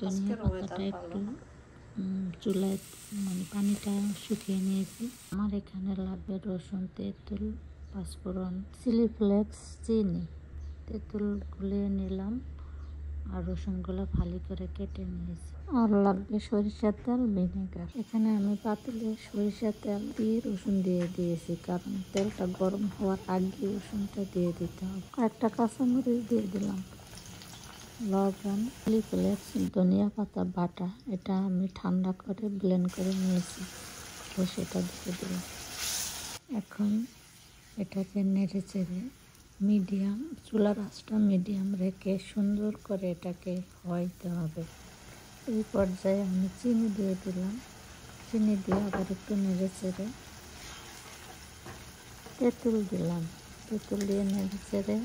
ধনিয়া পাতাটা একটু চুলায় মানে পানিটা শুকিয়ে নিয়েছি। আমার এখানে লাগবে রসুন, তেঁতুল, পাঁচফোড়ন, চিলি ফ্লেক্স, চিনি। তেঁতুল গুলিয়ে নিলাম আর রসুনগুলো ফালি করে কেটে নিয়েছি। আর লাগবে সরিষার তেল, ভিনেগার। এখানে আমি পাতিলে সরিষার তেল দিয়ে রসুন দিয়ে দিয়েছি, কারণ তেলটা গরম হওয়ার আগে রসুনটা দিয়ে দিতে হবে। কয়েকটা কাঁচামরিচ দিয়ে দিলাম, লবণ, চিলি ফ্লেক্স, ধনিয়া পাতা বাটা। এটা আমি ঠান্ডা করে ব্লেন্ড করে নিয়েছি, তো সেটা দিয়ে দিলাম। এখন এটাকে নেড়ে চেড়ে মিডিয়াম, চুলার আঁচটা মিডিয়াম রেখে সুন্দর করে এটাকে হইতে হবে। এই পর্যায়ে আমি চিনি দিয়ে দিলাম। চিনি দিয়ে আবার একটু নেড়ে চেড়ে তেঁতুল দিলাম। তেঁতুল দিয়ে নেড়ে চেড়ে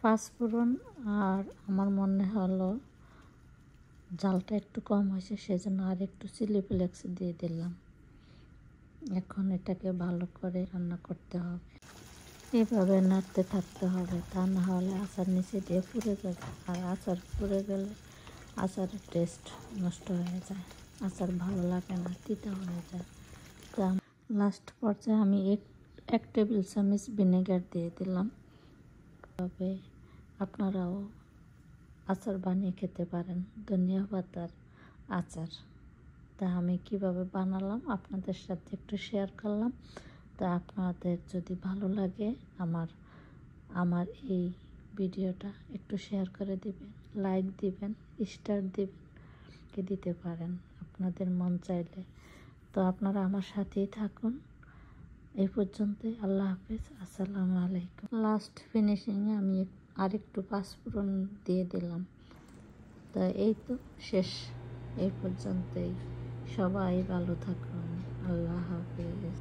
পাঁচফোড়ন, আর আমার মনে হলো জালটা একটু কম হয়েছে, সেজন্য আর একটু চিলি ফ্লেক্স দিয়ে দিলাম। এখন এটাকে ভালো করে রান্না করতে হবে। এভাবে নাড়তে থাকতে হবে, তা না হলে আচার নিচে দিয়ে পুড়ে যাবে। আর আচার পুড়ে গেলে আচারের টেস্ট নষ্ট হয়ে যায়, আচার ভালো লাগে না, তিতা হয়ে যায়। তা লাস্ট পর্যায়ে আমি এক টেবিল চামচ ভিনেগার দিয়ে দিলাম। তবে আপনারাও আচার বানিয়ে খেতে পারেন, ধনিয়া পাতার আচার। তা আমি কিভাবে বানালাম আপনাদের সাথে একটু শেয়ার করলাম। তা আপনাদের যদি ভালো লাগে আমার এই ভিডিওটা একটু শেয়ার করে দিবেন, লাইক দিবেন, স্টার দিবেন, কি দিতে পারেন আপনাদের মন চাইলে। তো আপনারা আমার সাথেই থাকুন। এই পর্যন্তই, আল্লাহ হাফেজ, আসসালামু আলাইকুম। লাস্ট ফিনিশিংয়ে আমি আরেকটু পাঁচফোড়ন দিয়ে দিলাম। তা এই তো শেষ, এই পর্যন্তই। সবাই ভালো থাকুন, আল্লাহ হাফেজ।